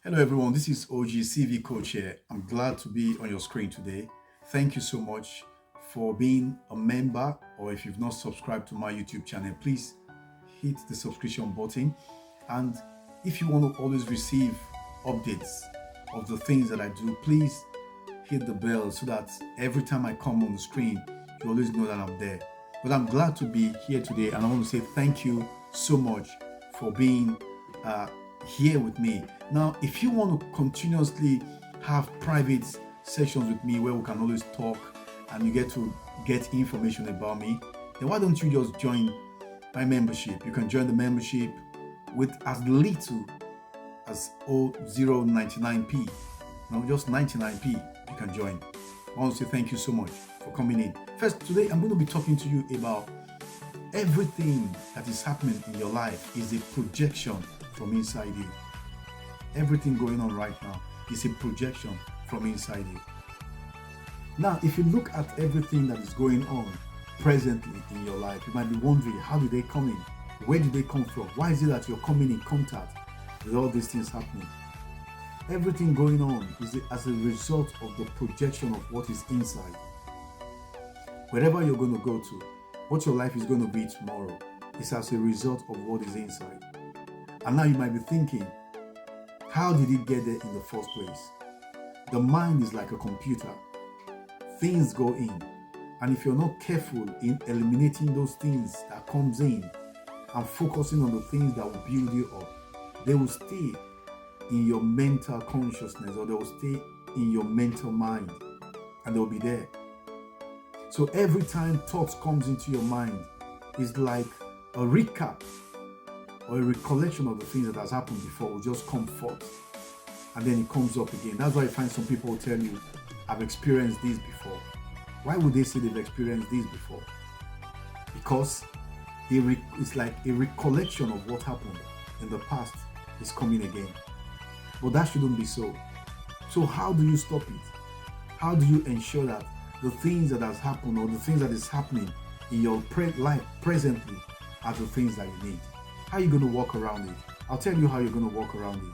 Hello, everyone. This is OG CV Coach here. I'm glad to be on your screen today. Thank you so much for being a member, or if you've not subscribed to my YouTube channel, please hit the subscription button. And if you want to always receive updates of the things that I do, please hit the bell so that every time I come on the screen, you always know that I'm there. But I'm glad to be here today, and I want to say thank you so much for being here with me. Now, if you want to continuously have private sessions with me where we can always talk and you get to get information about me, then why don't you just join my membership? You can join the membership with as little as 0.99p. No, just 99p. You can join. I want to say thank you so much for coming in. First, today I'm going to be talking to you about everything that is happening in your life is a projection from inside you. Everything going on right now is a projection from inside you. Now, if you look at everything that is going on presently in your life, you might be wondering, how do they come in? Where do they come from? Why is it that you're coming in contact with all these things happening? Everything going on is as a result of the projection of what is inside. Wherever you're going to go to, what your life is going to be tomorrow is as a result of what is inside. And now you might be thinking, how did it get there in the first place? The mind is like a computer. Things go in. And if you're not careful in eliminating those things that comes in and focusing on the things that will build you up, they will stay in your mental consciousness, or they will stay in your mental mind, and they'll be there. So every time thoughts comes into your mind, is like a recap or a recollection of the things that has happened before will just come forth, and then it comes up again. That's why you find some people will tell you, I've experienced this before. Why would they say they've experienced this before? Because it's like a recollection of what happened in the past is coming again. But that shouldn't be so. So how do you stop it? How do you ensure that the things that has happened or the things that is happening in your life presently are the things that you need? How are you going to walk around it? I'll tell you how you're going to walk around it.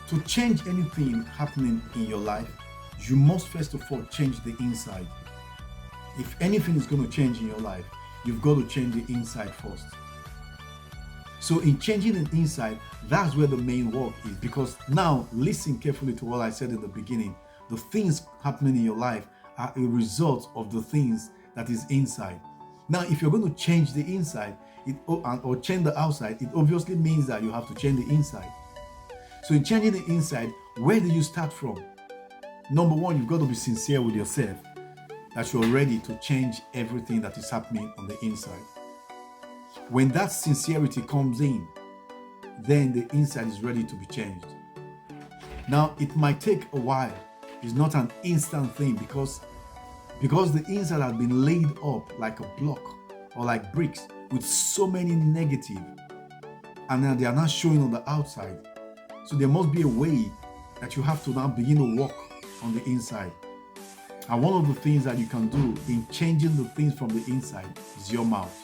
To change anything happening in your life, you must first of all change the inside. If anything is going to change in your life, you've got to change the inside first. So in changing the inside, that's where the main work is. Because now, listen carefully to what I said in the beginning. The things happening in your life are a result of the things that is inside. Now, if you're going to change the inside or change the outside, it obviously means that you have to change the inside. So in changing the inside, where do you start from? Number one, you've got to be sincere with yourself that you're ready to change everything that is happening on the inside. When that sincerity comes in, then the inside is ready to be changed. Now, it might take a while. It's not an instant thing because the inside has been laid up like a block or like bricks with so many negative, and then they are not showing on the outside. So there must be a way that you have to now begin to work on the inside. And one of the things that you can do in changing the things from the inside is your mouth.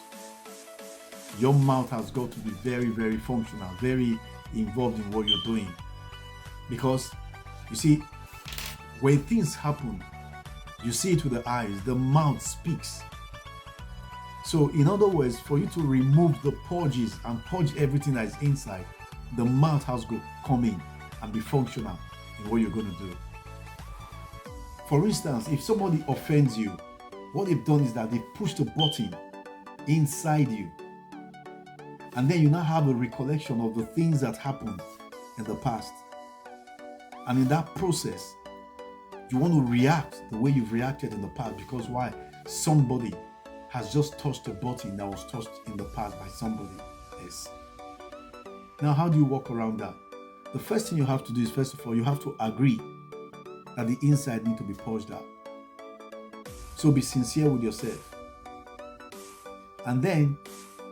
Your mouth has got to be very, very functional, very involved in what you're doing. Because, you see, when things happen, you see it with the eyes, the mouth speaks. So, in other words, for you to remove the purges and purge everything that is inside, the mouth has to come in and be functional in what you're going to do. For instance, if somebody offends you, what they've done is that they've pushed a button inside you. And then you now have a recollection of the things that happened in the past. And in that process, you want to react the way you've reacted in the past. Because why? Somebody has just touched a button that was touched in the past by somebody else. Now, how do you walk around that? The first thing you have to do is, first of all, you have to agree that the inside needs to be purged out. So be sincere with yourself. And then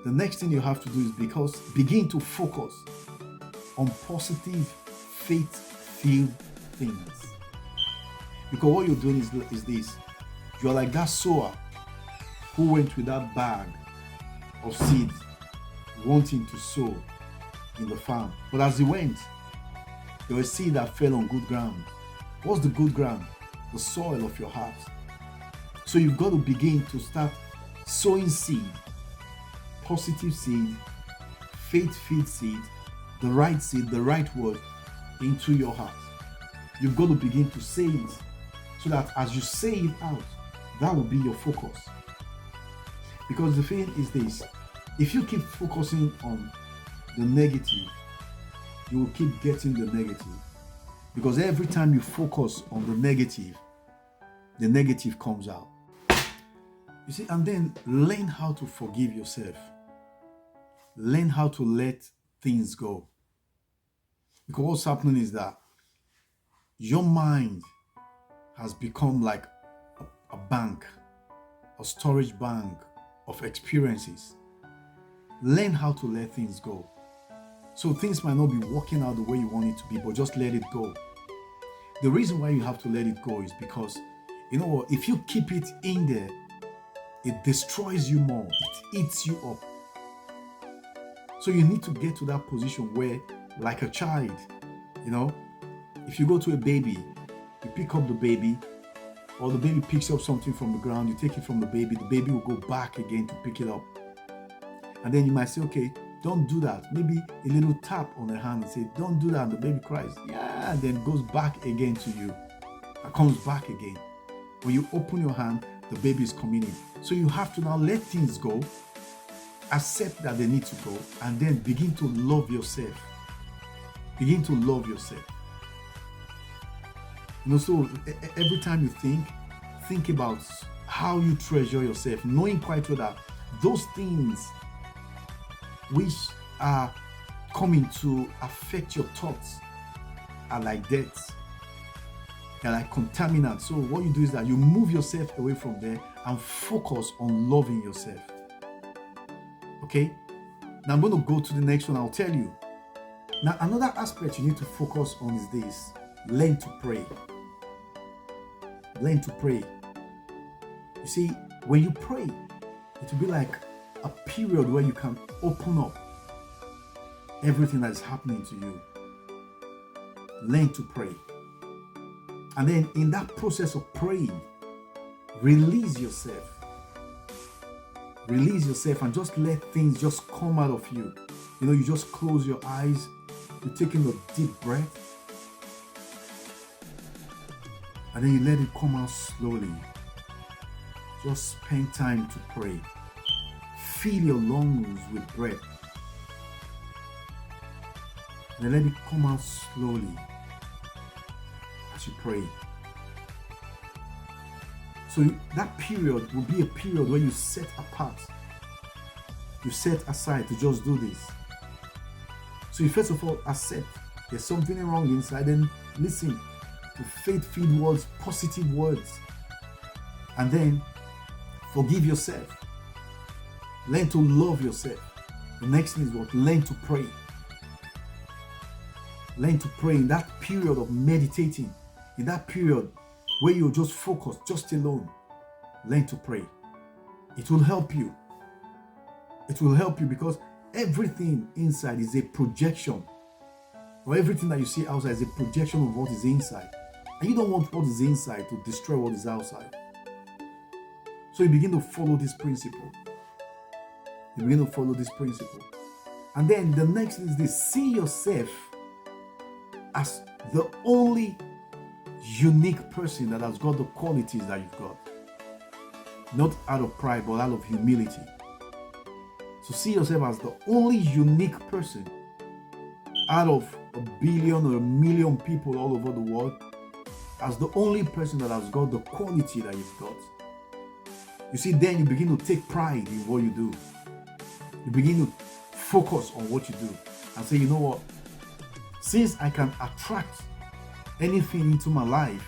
the next thing you have to do is begin to focus on positive, faith-filled things. Because what you're doing is this. You're like that sower who went with that bag of seeds wanting to sow in the farm. But as he went, there was seed that fell on good ground. What's the good ground? The soil of your heart. So you've got to begin to start sowing seed, positive seed, faith-filled seed, the right word into your heart. You've got to begin to say it so that as you say it out, that will be your focus. Because the thing is this, if you keep focusing on the negative, you will keep getting the negative. Because every time you focus on the negative comes out. You see, and then learn how to forgive yourself. Learn how to let things go. Because what's happening is that your mind has become like a bank, a storage bank of experiences. Learn how to let things go. So things might not be working out the way you want it to be, but just let it go. The reason why you have to let it go is because, you know what, if you keep it in there, it destroys you more. It eats you up. So you need to get to that position where, like a child, you know, if you go to a baby, you pick up the baby, or the baby picks up something from the ground, you take it from the baby will go back again to pick it up. And then you might say, okay, don't do that. Maybe a little tap on the hand and say, don't do that. And the baby cries, yeah, and then goes back again to you. And comes back again. When you open your hand, the baby is coming in. So you have to now let things go, accept that they need to go, and then begin to love yourself. Begin to love yourself. You know, so every time you think about how you treasure yourself, knowing quite well that those things which are coming to affect your thoughts are like deaths. They're like contaminants. So what you do is that you move yourself away from there and focus on loving yourself. Okay? Now I'm going to go to the next one. I'll tell you. Now another aspect you need to focus on is this. Learn to pray. Learn to pray. You see, when you pray, it will be like a period where you can open up everything that is happening to you. Learn to pray. And then in that process of praying, release yourself. Release yourself and just let things just come out of you. You know, you just close your eyes, you're taking a deep breath, and then you let it come out slowly. Just spend time to pray. Fill your lungs with breath. And then let it come out slowly as you pray. So that period will be a period where you set apart. You set aside to just do this. So you first of all accept there's something wrong inside, and listen to faith-filled words, positive words. And then forgive yourself. Learn to love yourself. The next thing is what? Learn to pray. Learn to pray in that period of meditating, in that period where you just focus, just alone. Learn to pray. It will help you. It will help you because everything inside is a projection, or everything that you see outside is a projection of what is inside. And you don't want what is inside to destroy what is outside. So you begin to follow this principle. You begin to follow this principle. And then the next is this: see yourself as the only unique person that has got the qualities that you've got. Not out of pride, but out of humility. So see yourself as the only unique person out of 1 billion or 1 million people all over the world, as the only person that has got the quality that you've got. You see, then you begin to take pride in what you do. You begin to focus on what you do and say, you know what? Since I can attract anything into my life,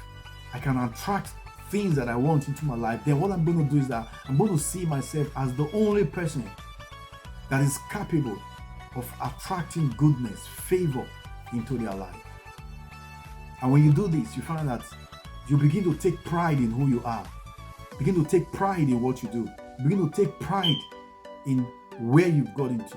I can attract things that I want into my life, then what I'm going to do is that I'm going to see myself as the only person that is capable of attracting goodness, favor into their life. And when you do this, you find that you begin to take pride in who you are. Begin to take pride in what you do. Begin to take pride in where you've got into.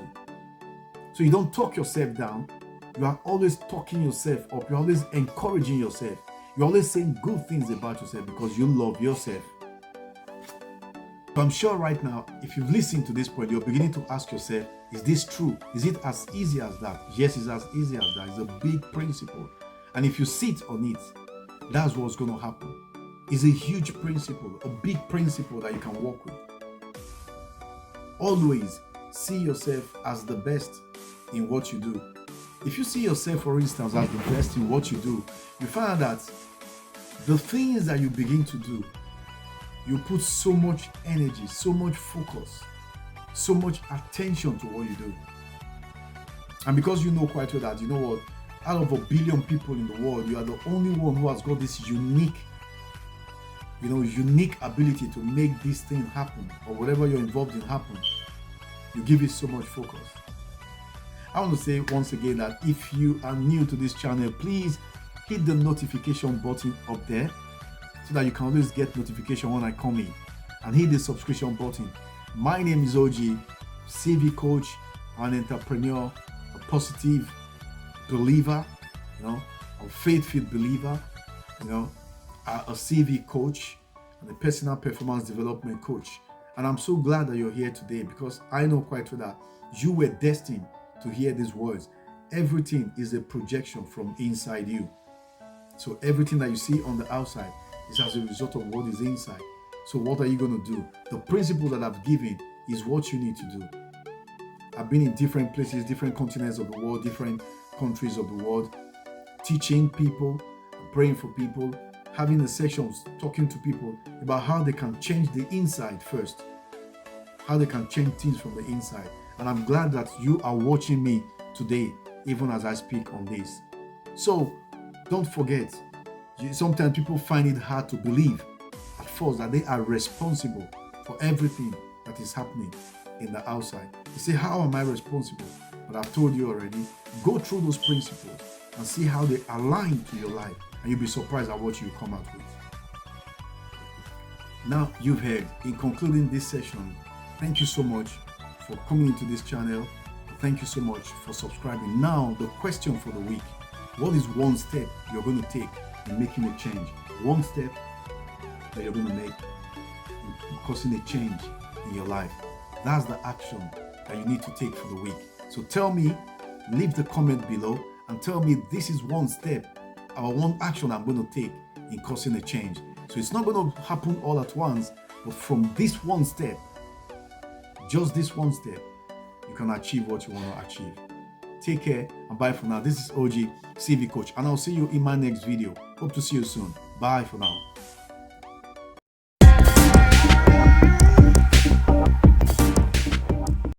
So you don't talk yourself down. You are always talking yourself up. You're always encouraging yourself. You're always saying good things about yourself because you love yourself. So I'm sure right now, if you've listened to this point, you're beginning to ask yourself, is this true? Is it as easy as that? Yes, it's as easy as that. It's a big principle. And if you sit on it, that's what's going to happen. It's a huge principle, a big principle that you can work with. Always see yourself as the best in what you do. If you see yourself, for instance, as the best in what you do, you find out that the things that you begin to do, you put so much energy, so much focus, so much attention to what you do. And because you know quite well that, you know what, out of 1 billion people in the world, you are the only one who has got this unique ability to make this thing happen, or whatever you're involved in happen. You give it so much focus. I want to say once again that if you are new to this channel, please hit the notification button up there so that you can always get notification when I come in, and hit the subscription button. My name is OG, CV coach, an entrepreneur, a positive believer, a faith-filled believer, a CV coach, and a personal performance development coach. And I'm so glad that you're here today, because I know quite well that you were destined to hear these words. Everything is a projection from inside you. So everything that you see on the outside is as a result of what is inside. So what are you going to do? The principle that I've given is what you need to do. I've been in different places, different continents of the world, different countries of the world, teaching people, praying for people, having the sessions, talking to people about how they can change the inside first, how they can change things from the inside. And I'm glad that you are watching me today, even as I speak on this. So don't forget, sometimes people find it hard to believe at first that they are responsible for everything that is happening in the outside. You say, how am I responsible? But I've told you already, go through those principles and see how they align to your life, and you'll be surprised at what you come out with. Now you've heard, in concluding this session, thank you so much for coming into this channel. Thank you so much for subscribing. Now the question for the week: what is one step you're going to take in making a change? One step that you're going to make in causing a change in your life. That's the action that you need to take for the week. So tell me, leave the comment below and tell me, this is one step or one action I'm going to take in causing a change. So it's not going to happen all at once, but from this one step, just this one step, you can achieve what you want to achieve. Take care and bye for now. This is OG CV Coach, and I'll see you in my next video. Hope to see you soon. Bye for now.